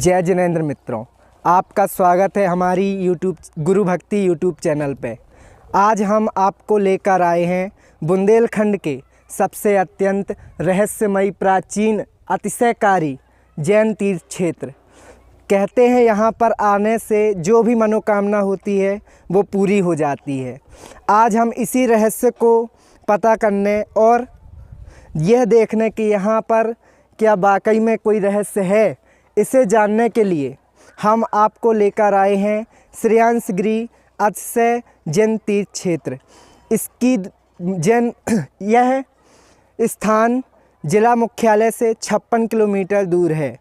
जय जिनेंद्र मित्रों, आपका स्वागत है हमारी गुरु भक्ति यूट्यूब चैनल पे। आज हम आपको लेकर आए हैं बुंदेलखंड के सबसे अत्यंत रहस्यमयी, प्राचीन, अतिशयकारी जैन तीर्थ क्षेत्र। कहते हैं यहाँ पर आने से जो भी मनोकामना होती है वो पूरी हो जाती है। आज हम इसी रहस्य को पता करने और यह देखने कि यहाँ पर क्या वाकई में कोई रहस्य है, इसे जानने के लिए हम आपको लेकर आए हैं श्रेयांसगिरी अतिशय जैन तीर्थ क्षेत्र। इसकी यह स्थान जिला मुख्यालय से 56 किलोमीटर दूर है।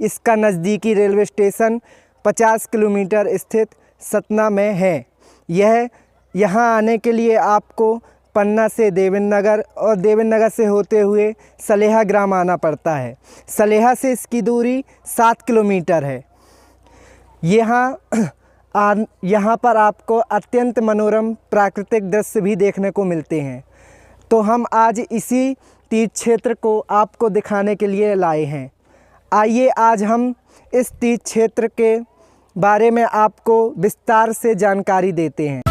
इसका नज़दीकी रेलवे स्टेशन 50 किलोमीटर स्थित सतना में है। यहाँ आने के लिए आपको पन्ना से देवेंद्र नगर और देवेंद्र नगर से होते हुए सलेहा ग्राम आना पड़ता है। सलेहा से इसकी दूरी 7 किलोमीटर है। यहाँ पर आपको अत्यंत मनोरम प्राकृतिक दृश्य भी देखने को मिलते हैं। तो हम आज इसी तीर्थ क्षेत्र को आपको दिखाने के लिए लाए हैं। आइए आज हम इस तीर्थ क्षेत्र के बारे में आपको विस्तार से जानकारी देते हैं।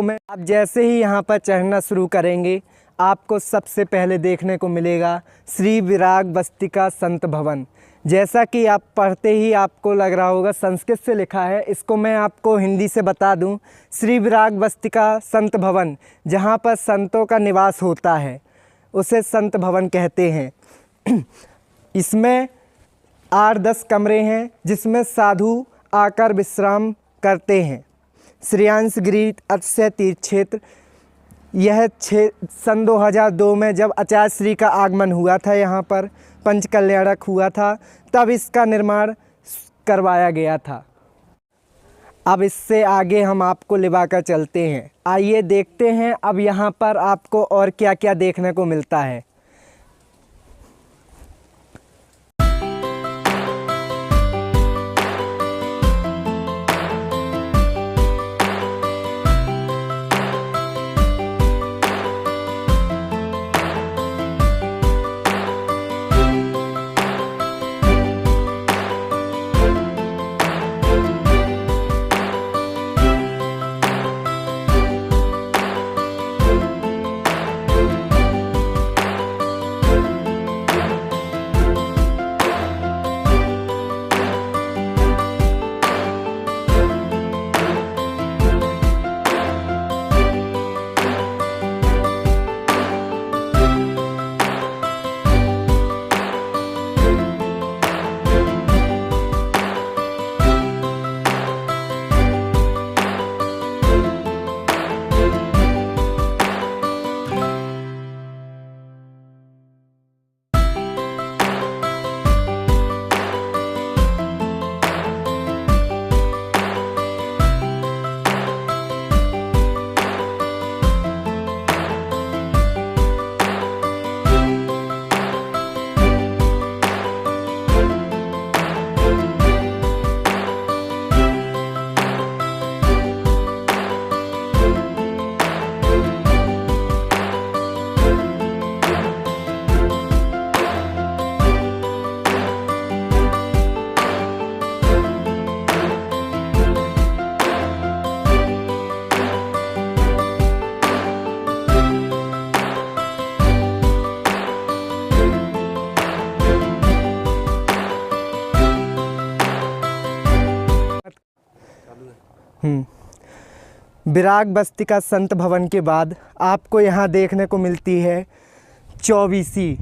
में आप जैसे ही यहाँ पर चढ़ना शुरू करेंगे, आपको सबसे पहले देखने को मिलेगा श्री विराग बस्तिका संत भवन। जैसा कि आप पढ़ते ही आपको लग रहा होगा संस्कृत से लिखा है, इसको मैं आपको हिंदी से बता दूं। श्री विराग बस्तिका संत भवन, जहाँ पर संतों का निवास होता है, उसे संत भवन कहते हैं। इसमें 8-10 कमरे हैं जिसमें साधु आकर विश्राम करते हैं। श्रेयांसगिरी अतिशय तीर्थ क्षेत्र, यह सन 2002 में जब आचार्य श्री का आगमन हुआ था, यहाँ पर पंचकल्याणक हुआ था, तब इसका निर्माण करवाया गया था। अब इससे आगे हम आपको लिवाकर चलते हैं। आइए देखते हैं अब यहाँ पर आपको और क्या क्या देखने को मिलता है। विराग बस्तिका संत भवन के बाद आपको यहाँ देखने को मिलती है चौबीसी।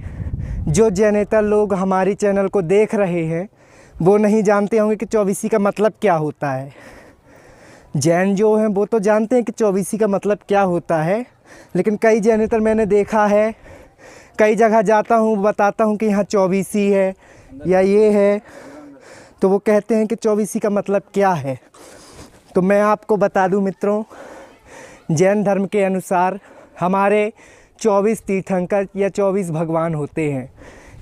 जो जैनेतर लोग हमारी चैनल को देख रहे हैं वो नहीं जानते होंगे कि चौबीसी का मतलब क्या होता है। जैन जो हैं वो तो जानते हैं कि चौबीसी का मतलब क्या होता है, लेकिन कई जैनेतर मैंने देखा है, कई जगह जाता हूँ बताता हूँ कि यहाँ चौबीसी है या ये है, तो वो कहते हैं कि चौबीसी का मतलब क्या है। तो मैं आपको बता दूं मित्रों, जैन धर्म के अनुसार हमारे 24 तीर्थंकर या 24 भगवान होते हैं।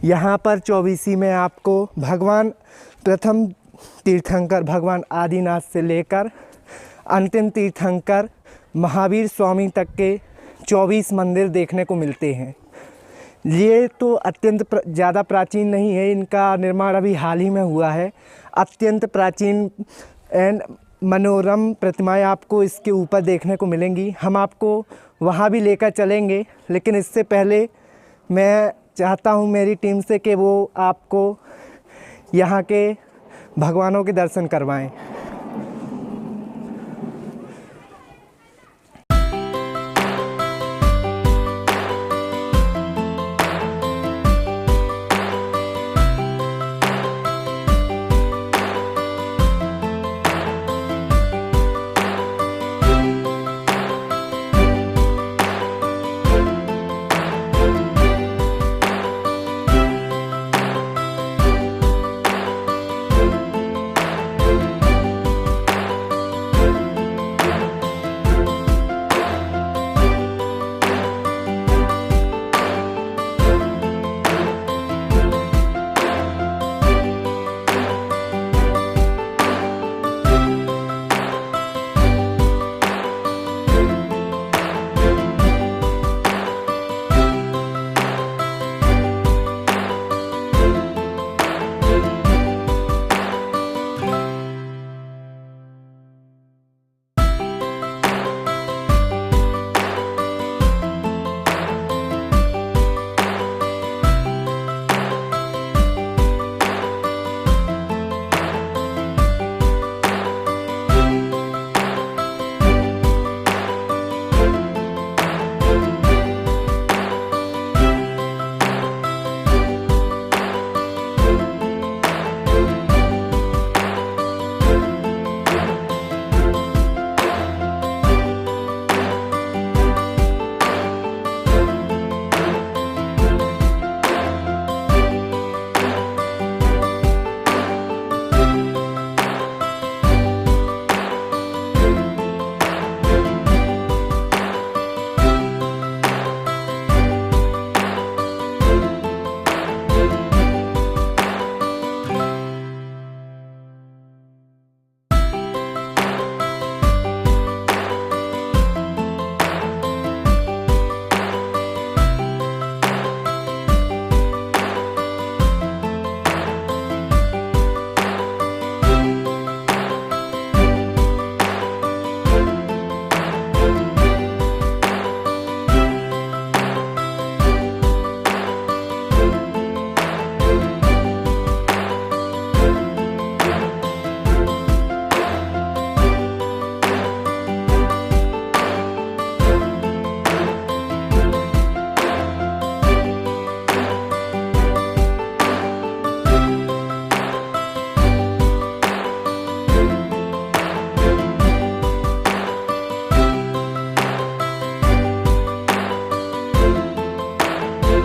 यहाँ पर चौबीसी में आपको भगवान प्रथम तीर्थंकर भगवान आदिनाथ से लेकर अंतिम तीर्थंकर महावीर स्वामी तक के 24 मंदिर देखने को मिलते हैं। ये तो अत्यंत ज़्यादा प्राचीन नहीं है, इनका निर्माण अभी हाल ही में हुआ है। अत्यंत प्राचीन एंड मनोरम प्रतिमाएं आपको इसके ऊपर देखने को मिलेंगी। हम आपको वहाँ भी लेकर चलेंगे, लेकिन इससे पहले मैं चाहता हूँ मेरी टीम से कि वो आपको यहाँ के भगवानों के दर्शन करवाएं।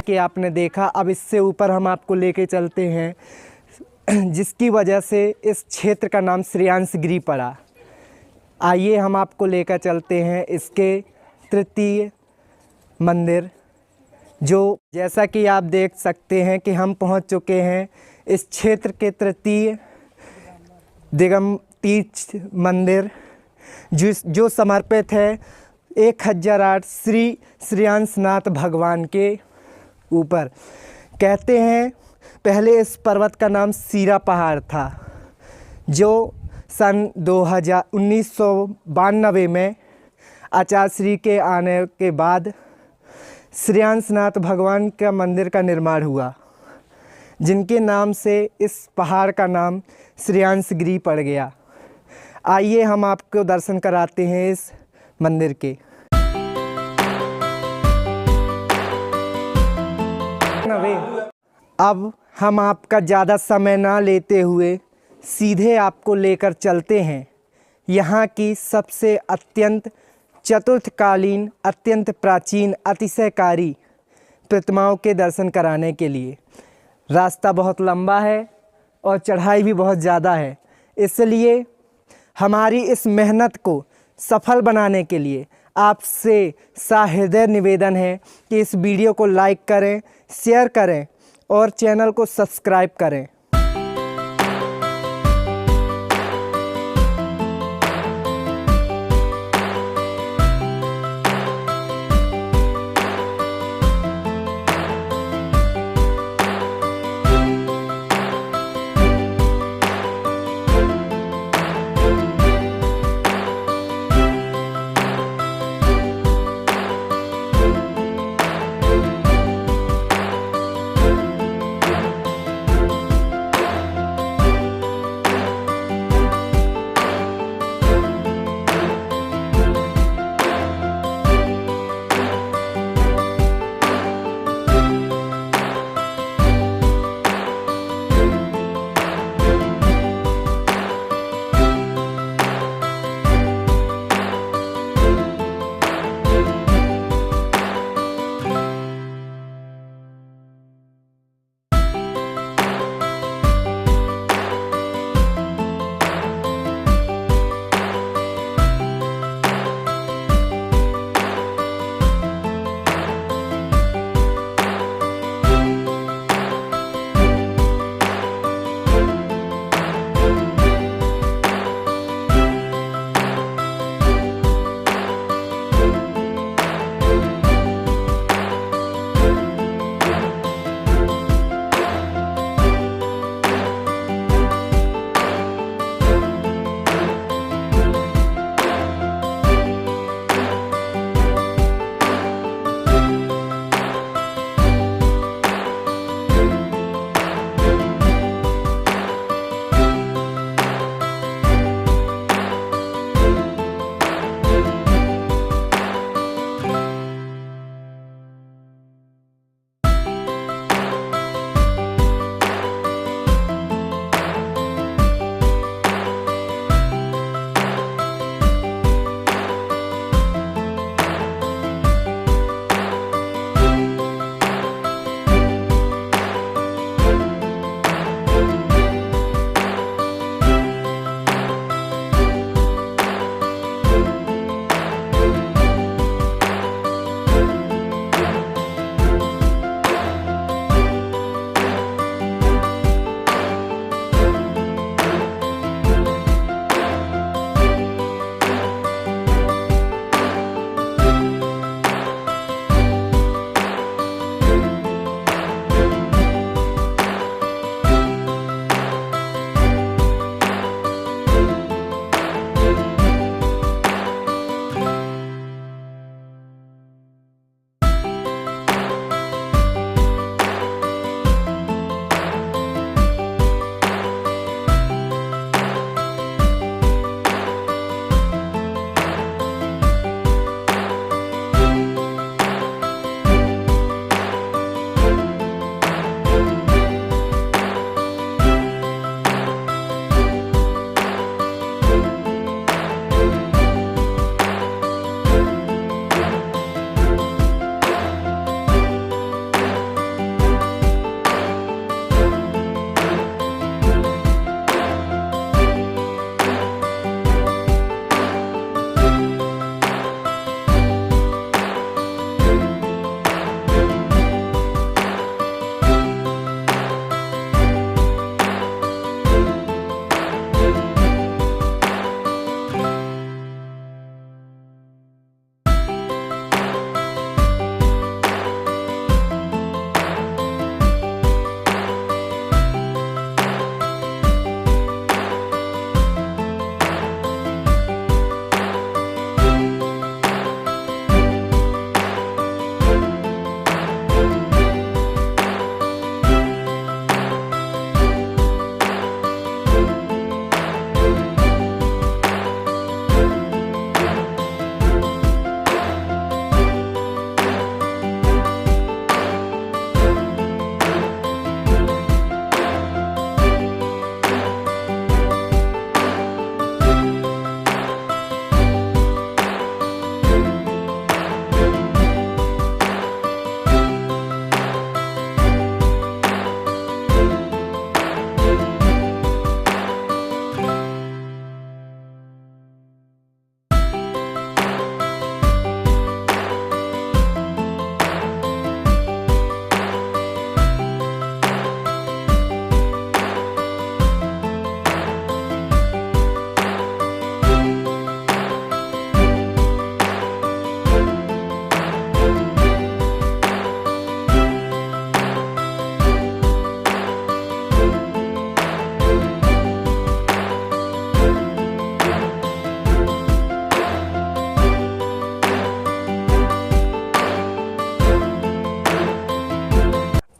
कि आपने देखा, अब इससे ऊपर हम आपको लेके चलते हैं जिसकी वजह से इस क्षेत्र का नाम श्रेयांसगिरी पड़ा। आइए हम आपको लेकर चलते हैं इसके तृतीय मंदिर, जो जैसा कि आप देख सकते हैं कि हम पहुंच चुके हैं इस क्षेत्र के तृतीय दिगम तीर्थ मंदिर, जो समर्पित है 1008 श्री श्रेयांसनाथ भगवान के ऊपर। कहते हैं पहले इस पर्वत का नाम सीरा पहाड़ था, जो सन 1992 में आचार्य श्री के आने के बाद श्रेयांसनाथ भगवान का मंदिर का निर्माण हुआ, जिनके नाम से इस पहाड़ का नाम श्रेयांसगिरी पड़ गया। आइए हम आपको दर्शन कराते हैं इस मंदिर के। अब हम आपका ज़्यादा समय ना लेते हुए सीधे आपको लेकर चलते हैं यहाँ की सबसे अत्यंत चतुर्थकालीन, अत्यंत प्राचीन, अतिशयकारी प्रतिमाओं के दर्शन कराने के लिए। रास्ता बहुत लंबा है और चढ़ाई भी बहुत ज़्यादा है, इसलिए हमारी इस मेहनत को सफल बनाने के लिए आपसे सहृदय निवेदन है कि इस वीडियो को लाइक करें, शेयर करें और चैनल को सब्सक्राइब करें।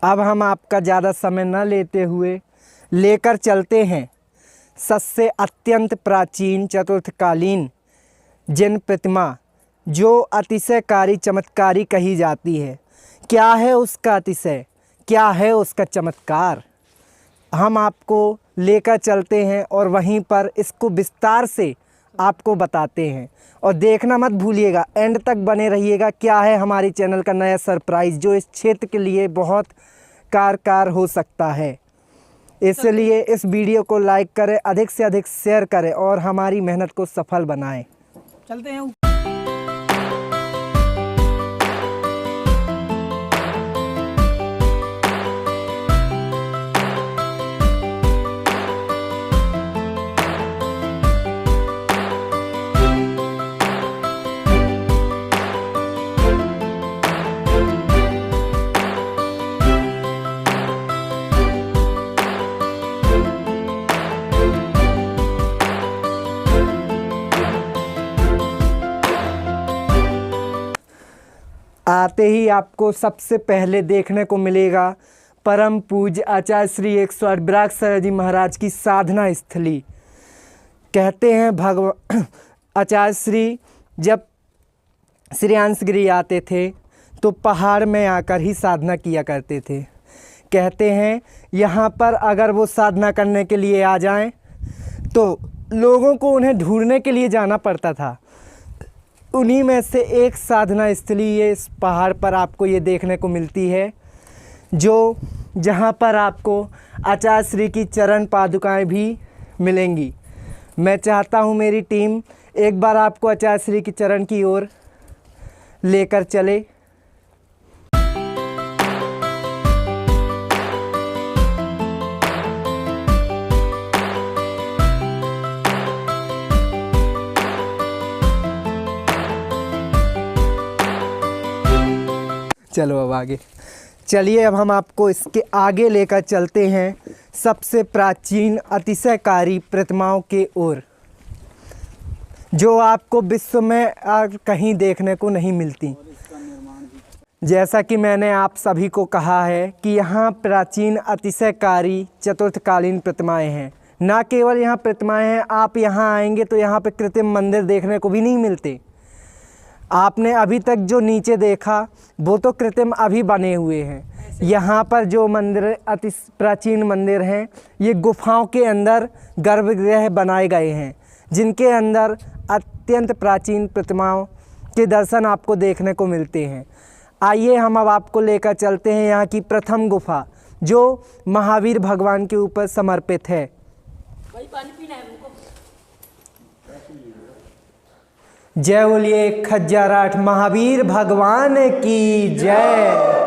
अब हम आपका ज़्यादा समय न लेते हुए लेकर चलते हैं सबसे अत्यंत प्राचीन चतुर्थकालीन जिन प्रतिमा जो अतिशयकारी चमत्कारी कही जाती है। क्या है उसका अतिशय, क्या है उसका चमत्कार, हम आपको लेकर चलते हैं और वहीं पर इसको विस्तार से आपको बताते हैं। और देखना मत भूलिएगा, एंड तक बने रहिएगा। क्या है हमारे चैनल का नया सरप्राइज़ जो इस क्षेत्र के लिए बहुत कारगर हो सकता है। इसलिए इस वीडियो को लाइक करें, अधिक से अधिक शेयर करें और हमारी मेहनत को सफल बनाएं। चलते हैं। आते ही आपको सबसे पहले देखने को मिलेगा परम पूज्य आचार्य श्री 108 विराग सागर जी महाराज की साधना स्थली। कहते हैं आचार्य श्री जब श्रेयांसगिरी आते थे तो पहाड़ में आकर ही साधना किया करते थे। कहते हैं यहाँ पर अगर वो साधना करने के लिए आ जाएं तो लोगों को उन्हें ढूंढने के लिए जाना पड़ता था। उन्हीं में से एक साधना स्थली ये इस पहाड़ पर आपको ये देखने को मिलती है, जो जहाँ पर आपको आचार्य श्री की चरण पादुकाएं भी मिलेंगी। मैं चाहता हूँ मेरी टीम एक बार आपको आचार्य श्री की चरण की ओर लेकर चले। चलो अब आगे चलिए। अब हम आपको इसके आगे लेकर चलते हैं सबसे प्राचीन अतिशयकारी प्रतिमाओं के ओर, जो आपको विश्व में कहीं देखने को नहीं मिलती। जैसा कि मैंने आप सभी को कहा है कि यहाँ प्राचीन अतिशयकारी चतुर्थकालीन प्रतिमाएं हैं। ना केवल यहाँ प्रतिमाएं हैं, आप यहाँ आएंगे तो यहाँ पे कृत्रिम मंदिर देखने को भी नहीं मिलते। आपने अभी तक जो नीचे देखा वो तो कृत्रिम अभी बने हुए हैं। यहाँ पर जो मंदिर अति प्राचीन मंदिर हैं ये गुफाओं के अंदर गर्भगृह बनाए गए हैं, जिनके अंदर अत्यंत प्राचीन प्रतिमाओं के दर्शन आपको देखने को मिलते हैं। आइए हम अब आपको लेकर चलते हैं यहाँ की प्रथम गुफा, जो महावीर भगवान के ऊपर समर्पित है। जय बोलिए खज्जराठ महावीर भगवान की जय।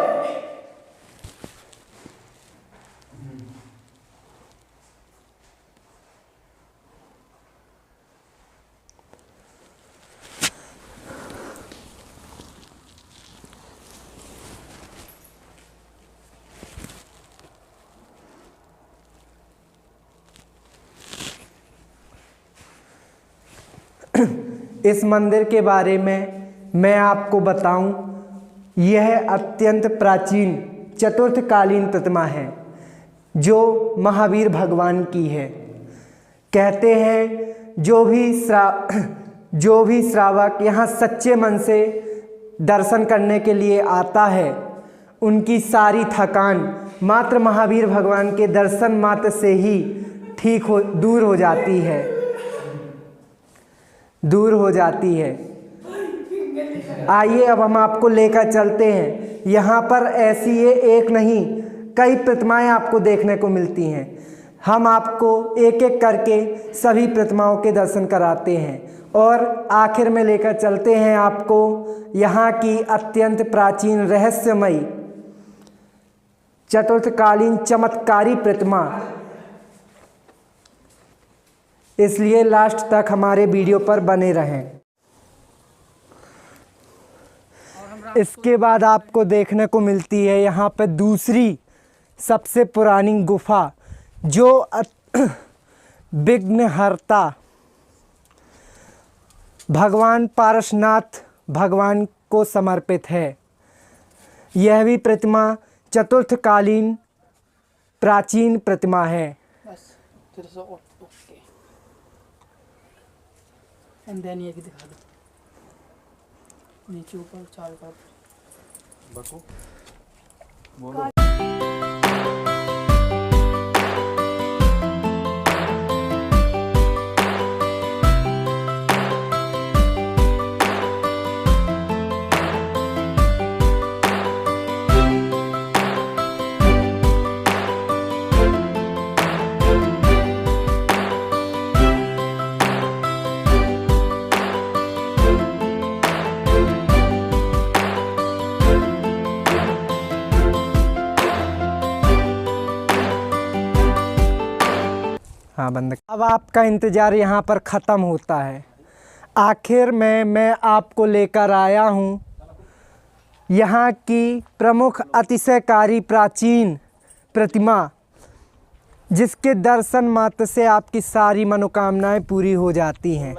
इस मंदिर के बारे में मैं आपको बताऊं, यह अत्यंत प्राचीन चतुर्थकालीन प्रतिमा है जो महावीर भगवान की है। कहते हैं जो भी श्रावक यहाँ सच्चे मन से दर्शन करने के लिए आता है, उनकी सारी थकान मात्र महावीर भगवान के दर्शन मात्र से ही दूर हो जाती है। आइए अब हम आपको लेकर चलते हैं। यहाँ पर ऐसी ये एक नहीं कई प्रतिमाएं आपको देखने को मिलती हैं। हम आपको एक एक करके सभी प्रतिमाओं के दर्शन कराते हैं और आखिर में लेकर चलते हैं आपको यहाँ की अत्यंत प्राचीन रहस्यमयी चतुर्थकालीन चमत्कारी प्रतिमा। इसलिए लास्ट तक हमारे वीडियो पर बने रहें। इसके बाद आपको देखने को मिलती है यहाँ पर दूसरी सबसे पुरानी गुफा, जो विघ्नहर्ता भगवान पारसनाथ भगवान को समर्पित है। यह भी प्रतिमा चतुर्थकालीन प्राचीन प्रतिमा है। बस तेरे से ओके एंड देन ये भी दिखा दो नीचे ऊपर चार का बको बोलो। हाँ बंद। अब आपका इंतज़ार यहाँ पर ख़त्म होता है। आखिर में मैं आपको लेकर आया हूँ यहाँ की प्रमुख अतिशयकारी प्राचीन प्रतिमा, जिसके दर्शन मात्र से आपकी सारी मनोकामनाएं पूरी हो जाती हैं।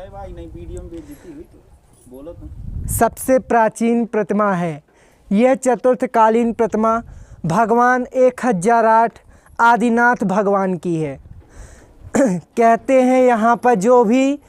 सबसे प्राचीन प्रतिमा है यह चतुर्थकालीन प्रतिमा भगवान 1008 आदिनाथ भगवान की है। कहते हैं यहाँ पर जो भी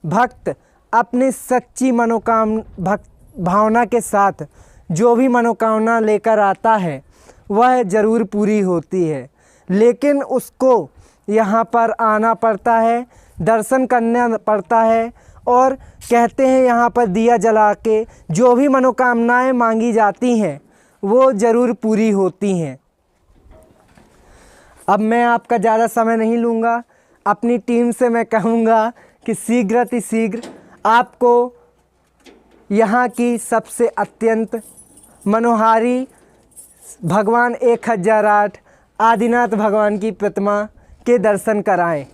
भक्त अपनी सच्ची भावना के साथ जो भी मनोकामना लेकर आता है वह ज़रूर पूरी होती है, लेकिन उसको यहाँ पर आना पड़ता है, दर्शन करना पड़ता है और कहते हैं यहाँ पर दिया जला के जो भी मनोकामनाएं मांगी जाती हैं वो ज़रूर पूरी होती हैं। अब मैं आपका ज़्यादा समय नहीं लूँगा। अपनी टीम से मैं कहूँगा कि शीघ्र अति शीघ्र आपको यहाँ की सबसे अत्यंत मनोहारी भगवान 1008 आदिनाथ भगवान की प्रतिमा के दर्शन कराएं।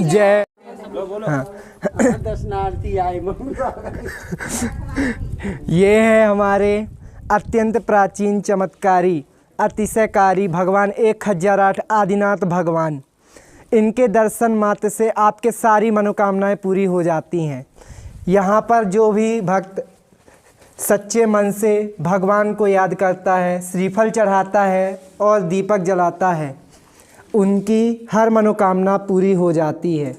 जय। हाँ दर्शनार्थी आए ये है हमारे अत्यंत प्राचीन चमत्कारी अतिशयकारी भगवान 1008 आदिनाथ भगवान। इनके दर्शन मात्र से आपके सारी मनोकामनाएं पूरी हो जाती हैं। यहाँ पर जो भी भक्त सच्चे मन से भगवान को याद करता है, श्रीफल चढ़ाता है और दीपक जलाता है, उनकी हर मनोकामना पूरी हो जाती है।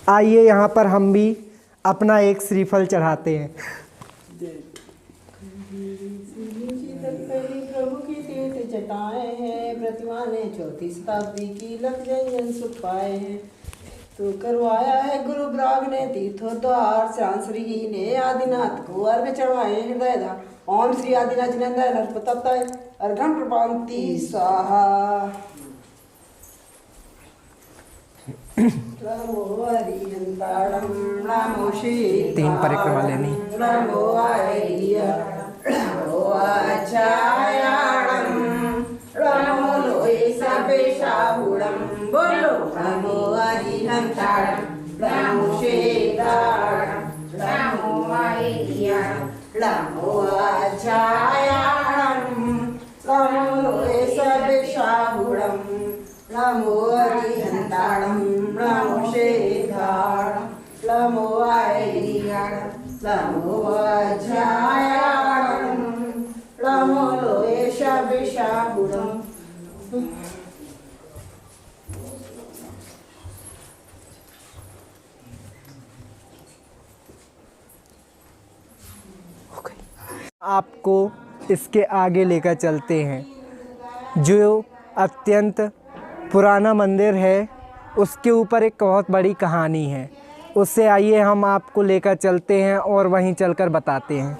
आइए यहाँ पर हम भी अपना एक श्रीफल चढ़ाते हैं। प्रभु की तीर्थ जटाएं हैं, प्रतिमा ने 34 शताब्दी की लख जन सुख पाए हैं। तो करवाया है गुरु ब्राग ने तीर्थोद्वार, श्याम श्री ने आदिनाथ को अर्घ चढ़ाए हृदय दा। ओम श्री आदिनाथ जिनेन्द्र नरपतताय अर्घम प्रपांति स्वाहा। नमो हरिहंताणं नमो श्री 3 परिक्रमा लेनी। नमो आर्य नमो आचार्याणं नमो लोये सपेशाहुणं। बोलो नमो हरिहंताणं नमो श्रीदाणं नमो आर्य नमो आचार्याणं नमो लोये सपेशाहुणं। नमो हरिहंताणं नमो श्रीदाणं नमो आर्य नमो आचार्याणं नमो लोये सपेशाहुणं। आपको इसके आगे लेकर चलते हैं। जो अत्यंत पुराना मंदिर है, उसके ऊपर एक बहुत बड़ी कहानी है। उससे आइए हम आपको लेकर चलते हैं और वहीं चलकर बताते हैं।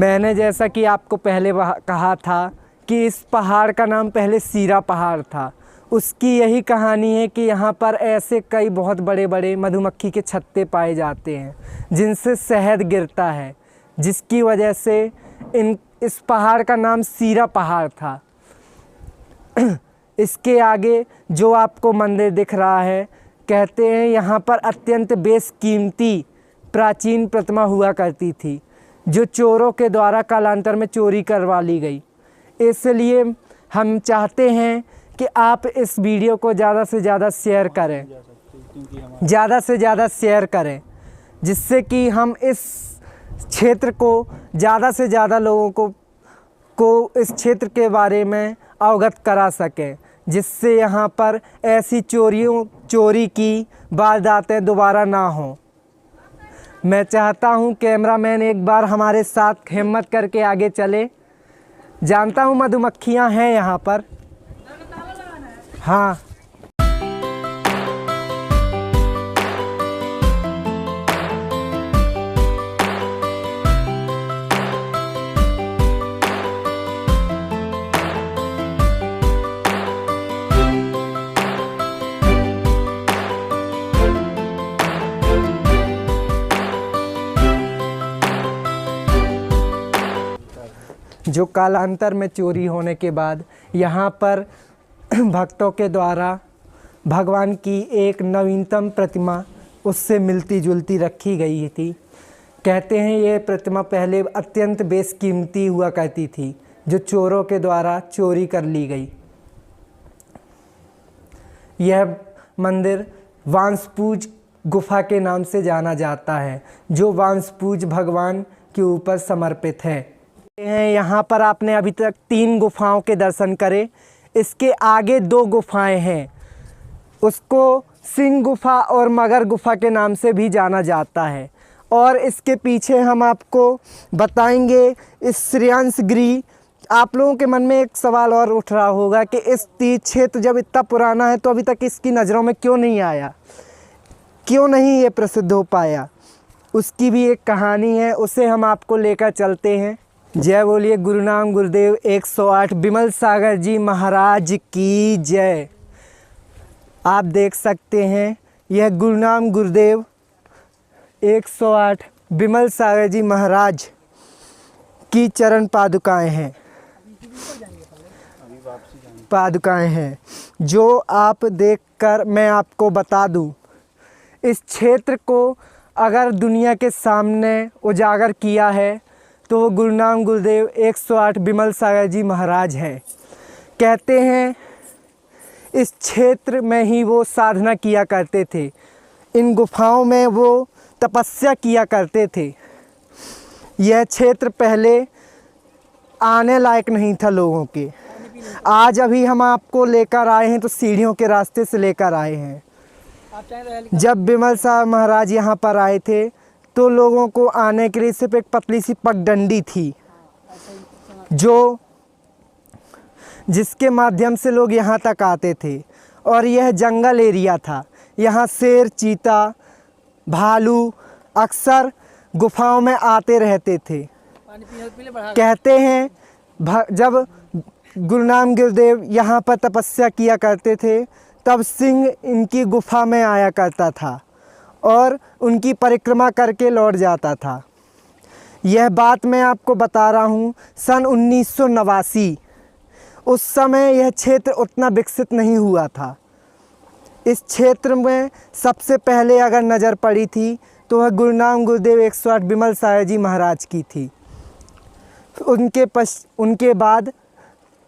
मैंने जैसा कि आपको पहले कहा था कि इस पहाड़ का नाम पहले सीरा पहाड़ था। उसकी यही कहानी है कि यहाँ पर ऐसे कई बहुत बड़े बड़े मधुमक्खी के छत्ते पाए जाते हैं जिनसे शहद गिरता है, जिसकी वजह से इस पहाड़ का नाम सीरा पहाड़ था। इसके आगे जो आपको मंदिर दिख रहा है, कहते हैं यहाँ पर अत्यंत बेशकीमती प्राचीन प्रतिमा हुआ करती थी जो चोरों के द्वारा कालांतर में चोरी करवा ली गई। इसलिए हम चाहते हैं कि आप इस वीडियो को ज़्यादा से ज़्यादा शेयर करें, ज़्यादा से ज़्यादा शेयर करें, जिससे कि हम इस क्षेत्र को ज़्यादा से ज़्यादा लोगों को इस क्षेत्र के बारे में अवगत करा सकें, जिससे यहाँ पर ऐसी चोरी की वारदातें दोबारा ना हों। मैं चाहता हूँ कैमरामैन एक बार हमारे साथ हिम्मत करके आगे चले। जानता हूँ मधुमक्खियाँ हैं यहाँ पर। हाँ, जो कालांतर में चोरी होने के बाद यहाँ पर भक्तों के द्वारा भगवान की एक नवीनतम प्रतिमा उससे मिलती जुलती रखी गई थी। कहते हैं ये प्रतिमा पहले अत्यंत बेशकीमती हुआ करती थी, जो चोरों के द्वारा चोरी कर ली गई। यह मंदिर वांसपूज गुफा के नाम से जाना जाता है, जो वांसपूज भगवान के ऊपर समर्पित है। यहाँ पर आपने अभी तक 3 गुफाओं के दर्शन करे। इसके आगे 2 गुफाएं हैं, उसको सिंह गुफा और मगर गुफा के नाम से भी जाना जाता है। और इसके पीछे हम आपको बताएंगे इस श्रेयांसगिरी। आप लोगों के मन में एक सवाल और उठ रहा होगा कि इस तीर्थ क्षेत्र जब इतना पुराना है तो अभी तक इसकी नज़रों में क्यों नहीं आया, क्यों नहीं ये प्रसिद्ध हो पाया। उसकी भी एक कहानी है, उसे हम आपको लेकर चलते हैं। जय बोलिए गुरु नाम गुरुदेव 108 बिमल सागर जी महाराज की जय। आप देख सकते हैं यह गुरु नाम गुरुदेव 108 बिमल सागर जी महाराज की चरण पादुकाएं हैं, जो आप देखकर मैं आपको बता दूं, इस क्षेत्र को अगर दुनिया के सामने उजागर किया है तो वो गुरु नाम गुरुदेव 108 बिमल सागर जी महाराज हैं। कहते हैं इस क्षेत्र में ही वो साधना किया करते थे, इन गुफाओं में वो तपस्या किया करते थे। यह क्षेत्र पहले आने लायक नहीं था लोगों के। आज अभी हम आपको लेकर आए हैं तो सीढ़ियों के रास्ते से लेकर आए हैं। जब बिमल साहब महाराज यहाँ पर आए थे तो लोगों को आने के लिए सिर्फ एक पतली सी पगडंडी थी, जिसके माध्यम से लोग यहाँ तक आते थे। और यह जंगल एरिया था, यहाँ शेर, चीता, भालू अक्सर गुफाओं में आते रहते थे। पानी पीले बढ़ा कहते हैं जब गुरु नानक गुरुदेव यहाँ पर तपस्या किया करते थे तब सिंह इनकी गुफा में आया करता था और उनकी परिक्रमा करके लौट जाता था। यह बात मैं आपको बता रहा हूँ सन 1989। उस समय यह क्षेत्र उतना विकसित नहीं हुआ था। इस क्षेत्र में सबसे पहले अगर नज़र पड़ी थी तो वह गुरु नानक गुरुदेव 108 विमल साहिब जी महाराज की थी। उनके बाद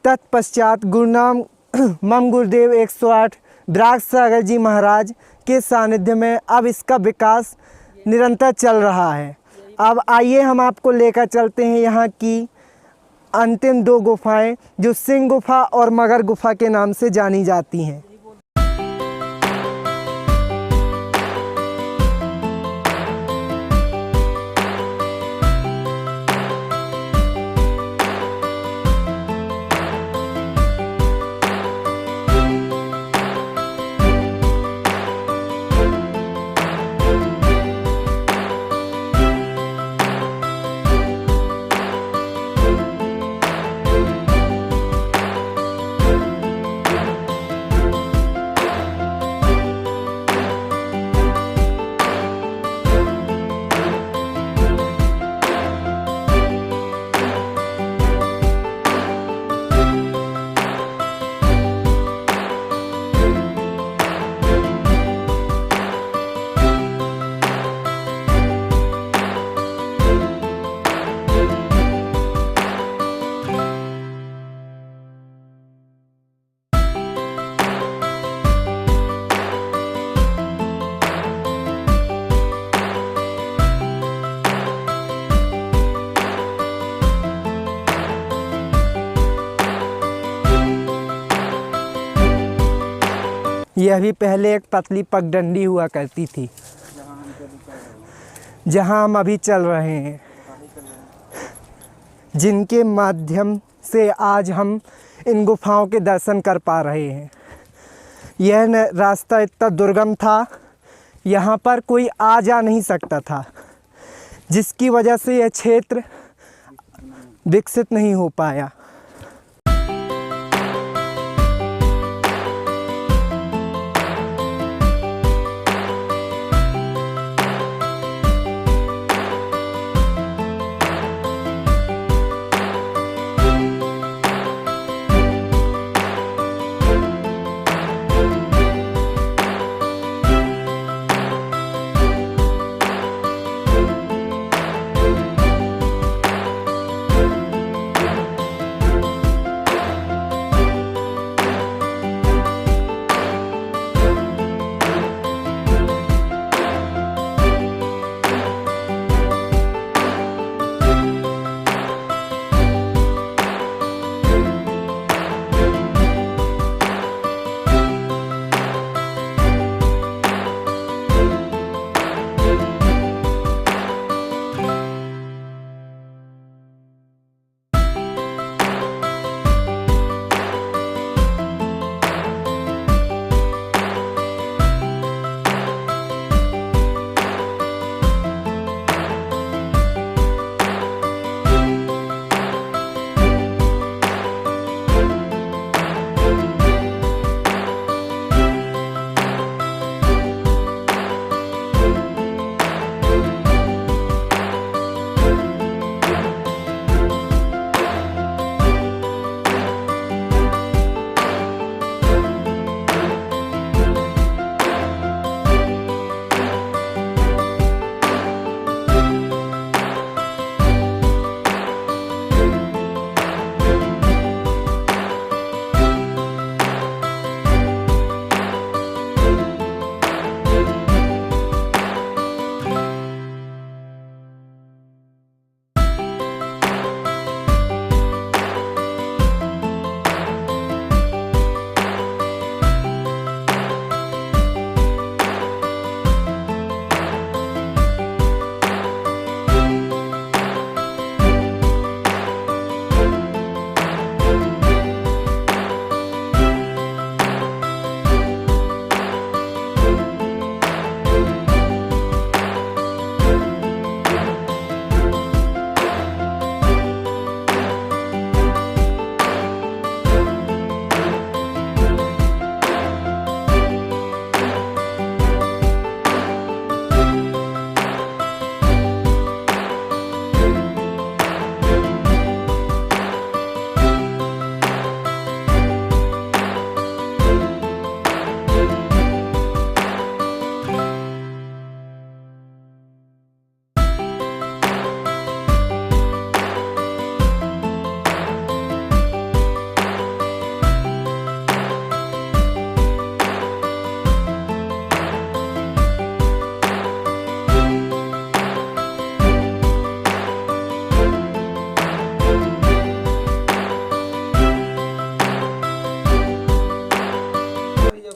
तत्पश्चात गुरु नानक मम गुरुदेव 108 विराग सागर जी महाराज के सानिध्य में अब इसका विकास निरंतर चल रहा है। अब आइए हम आपको लेकर चलते हैं यहाँ की अंतिम 2 गुफाएं जो सिंह गुफा और मगर गुफा के नाम से जानी जाती हैं। यह भी पहले एक पतली पगडंडी हुआ करती थी जहाँ हम अभी चल रहे हैं, जिनके माध्यम से आज हम इन गुफाओं के दर्शन कर पा रहे हैं। यह रास्ता इतना दुर्गम था, यहाँ पर कोई आ जा नहीं सकता था, जिसकी वजह से यह क्षेत्र विकसित नहीं हो पाया।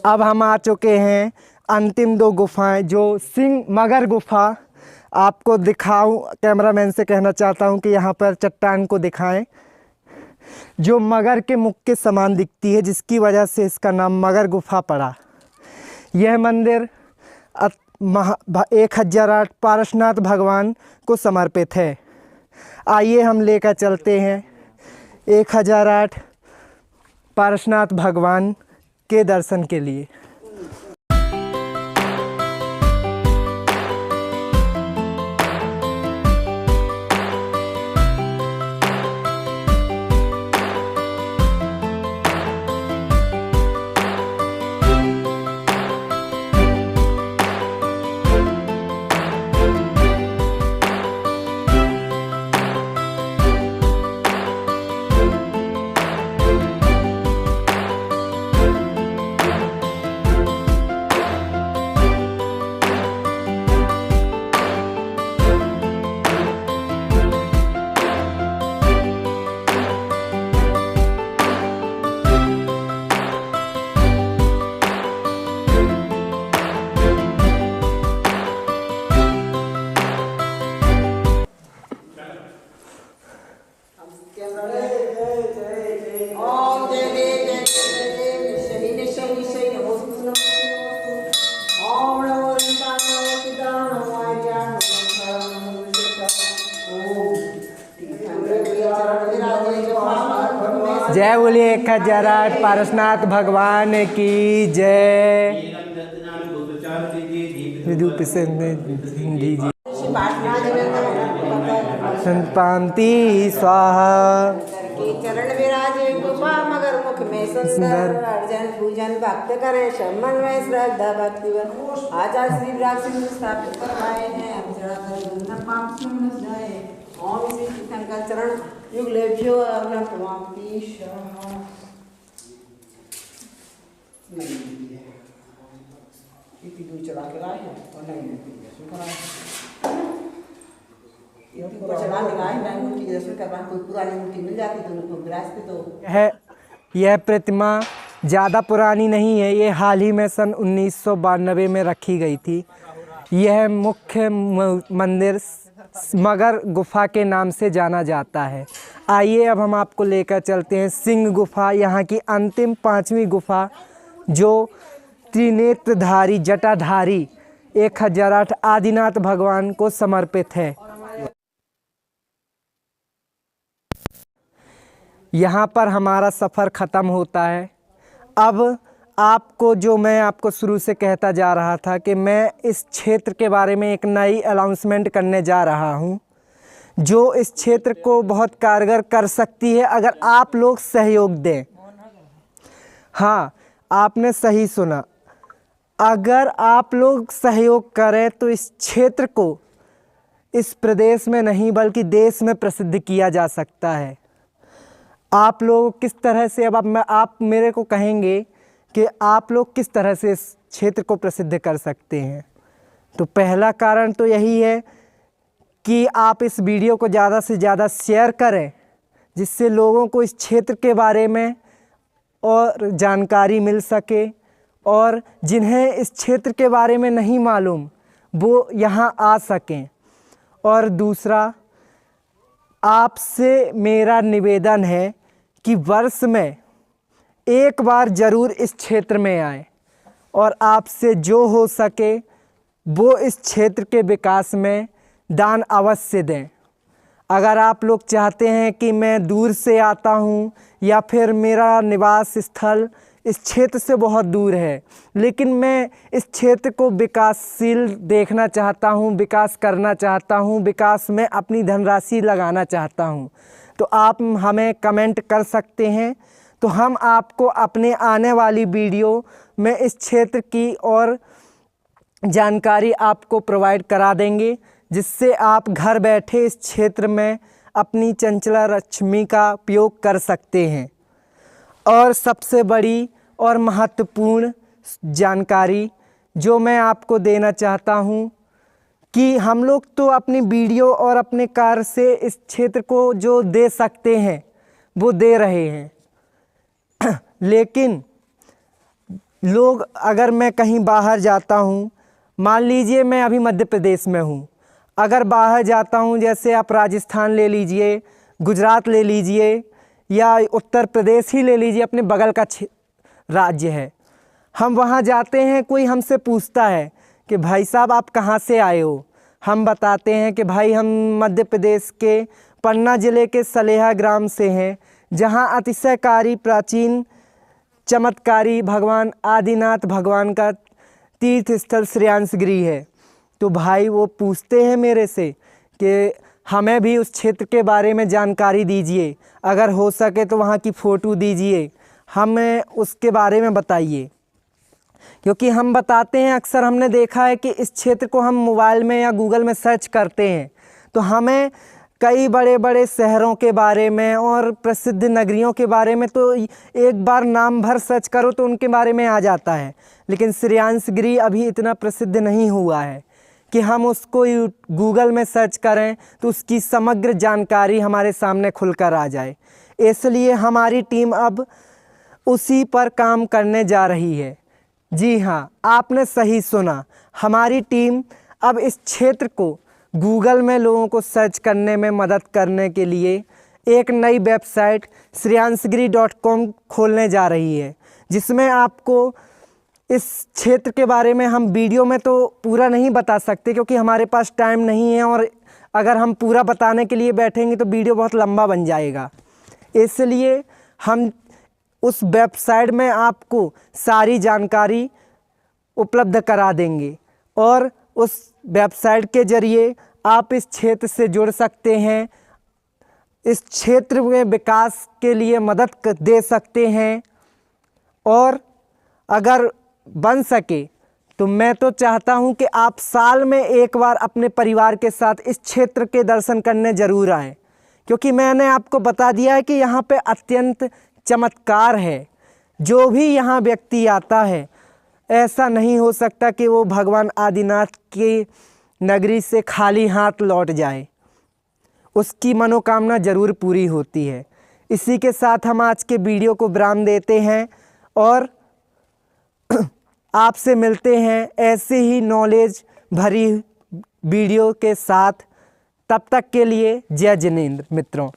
अब हम आ चुके हैं अंतिम 2 गुफाएं, जो सिंह मगर गुफा आपको दिखाऊं। कैमरामैन से कहना चाहता हूं कि यहाँ पर चट्टान को दिखाएं, जो मगर के मुख के समान दिखती है, जिसकी वजह से इसका नाम मगर गुफा पड़ा। यह मंदिर 1008 पारसनाथ भगवान को समर्पित है। आइए हम लेकर चलते हैं 1008 पारसनाथ भगवान के दर्शन के लिए। जय बोलिए 1008 पारसनाथ भगवान की जय। संपांति स्वाहा। चरण विराजे गुफा मगर मुख में सुंदर, अर्जन पूजन भक्त करे शमन में श्रद्धा भक्ति। आचार्य श्री विराग सिंह स्थापित करवाए हैं। ओम श्री शंकर चरण युग लेभ्यो अग्न प्रमांति स्वाहा। इतनी दूर चला के लाए हैं और नहीं चला के लाए नहीं, उनकी दर्शन करवा कोई पुरानी मूर्ति मिल जाती तो उनको विरासत तो। यह प्रतिमा ज़्यादा पुरानी नहीं है, ये हाल ही में सन 1992 में रखी गई थी। यह मुख्य मंदिर मगर गुफा के नाम से जाना जाता है। आइए अब हम आपको लेकर चलते हैं सिंह गुफा, यहाँ की अंतिम 5वीं गुफा, जो त्रिनेत्रधारी जटाधारी 1008 आदिनाथ भगवान को समर्पित है। यहाँ पर हमारा सफ़र ख़त्म होता है। अब आपको जो मैं आपको शुरू से कहता जा रहा था कि मैं इस क्षेत्र के बारे में एक नई अनाउंसमेंट करने जा रहा हूँ, जो इस क्षेत्र को बहुत कारगर कर सकती है अगर आप लोग सहयोग दें। हाँ, आपने सही सुना, अगर आप लोग सहयोग करें तो इस क्षेत्र को इस प्रदेश में नहीं बल्कि देश में प्रसिद्ध किया जा सकता है। आप लोग किस तरह से, अब आप मेरे को कहेंगे कि आप लोग किस तरह से इस क्षेत्र को प्रसिद्ध कर सकते हैं। तो पहला कारण तो यही है कि आप इस वीडियो को ज़्यादा से ज़्यादा शेयर करें, जिससे लोगों को इस क्षेत्र के बारे में और जानकारी मिल सके, और जिन्हें इस क्षेत्र के बारे में नहीं मालूम वो यहाँ आ सकें। और दूसरा, आपसे मेरा निवेदन है कि वर्ष में एक बार ज़रूर इस क्षेत्र में आएं और आपसे जो हो सके वो इस क्षेत्र के विकास में दान अवश्य दें। अगर आप लोग चाहते हैं कि मैं दूर से आता हूँ या फिर मेरा निवास स्थल इस क्षेत्र से बहुत दूर है, लेकिन मैं इस क्षेत्र को विकासशील देखना चाहता हूँ, विकास करना चाहता हूँ, विकास में अपनी धनराशि लगाना चाहता हूँ, तो आप हमें कमेंट कर सकते हैं। तो हम आपको अपने आने वाली वीडियो में इस क्षेत्र की और जानकारी आपको प्रोवाइड करा देंगे, जिससे आप घर बैठे इस क्षेत्र में अपनी चंचला लक्ष्मी का उपयोग कर सकते हैं। और सबसे बड़ी और महत्वपूर्ण जानकारी जो मैं आपको देना चाहता हूँ कि हम लोग तो अपनी वीडियो और अपने कार्य से इस क्षेत्र को जो दे सकते हैं वो दे रहे हैं, लेकिन लोग, अगर मैं कहीं बाहर जाता हूँ, मान लीजिए मैं अभी मध्य प्रदेश में हूँ, अगर बाहर जाता हूँ, जैसे आप राजस्थान ले लीजिए, गुजरात ले लीजिए, या उत्तर प्रदेश ही ले लीजिए, अपने बगल का राज्य है, हम वहाँ जाते हैं, कोई हमसे पूछता है कि भाई साहब आप कहाँ से आए हो, हम बताते हैं कि भाई हम मध्य प्रदेश के पन्ना ज़िले के सलेहा ग्राम से हैं, जहाँ अतिशयकारी प्राचीन चमत्कारी भगवान आदिनाथ भगवान का तीर्थ स्थल श्रेयांसगिरी है। तो भाई वो पूछते हैं मेरे से कि हमें भी उस क्षेत्र के बारे में जानकारी दीजिए, अगर हो सके तो वहाँ की फ़ोटो दीजिए, हमें उसके बारे में बताइए। क्योंकि हम बताते हैं, अक्सर हमने देखा है कि इस क्षेत्र को हम मोबाइल में या गूगल में सर्च करते हैं तो हमें कई बड़े बड़े शहरों के बारे में और प्रसिद्ध नगरियों के बारे में तो एक बार नाम भर सर्च करो तो उनके बारे में आ जाता है, लेकिन श्रेयांसगिरी अभी इतना प्रसिद्ध नहीं हुआ है कि हम उसको गूगल में सर्च करें तो उसकी समग्र जानकारी हमारे सामने खुलकर आ जाए। इसलिए हमारी टीम अब उसी पर काम करने जा रही है। जी हाँ, आपने सही सुना, हमारी टीम अब इस क्षेत्र को गूगल में लोगों को सर्च करने में मदद करने के लिए एक नई वेबसाइट shreyansgiri.com खोलने जा रही है, जिसमें आपको इस क्षेत्र के बारे में हम वीडियो में तो पूरा नहीं बता सकते क्योंकि हमारे पास टाइम नहीं है, और अगर हम पूरा बताने के लिए बैठेंगे तो वीडियो बहुत लंबा बन जाएगा। इसलिए हम उस वेबसाइट में आपको सारी जानकारी उपलब्ध करा देंगे और उस वेबसाइट के ज़रिए आप इस क्षेत्र से जुड़ सकते हैं, इस क्षेत्र में विकास के लिए मदद दे सकते हैं। और अगर बन सके तो मैं तो चाहता हूं कि आप साल में एक बार अपने परिवार के साथ इस क्षेत्र के दर्शन करने ज़रूर आएँ, क्योंकि मैंने आपको बता दिया है कि यहाँ पे अत्यंत चमत्कार है। जो भी यहाँ व्यक्ति आता है, ऐसा नहीं हो सकता कि वो भगवान आदिनाथ की नगरी से खाली हाथ लौट जाए, उसकी मनोकामना ज़रूर पूरी होती है। इसी के साथ हम आज के वीडियो को विराम देते हैं और आपसे मिलते हैं ऐसे ही नॉलेज भरी वीडियो के साथ। तब तक के लिए जय जिनेंद्र मित्रों।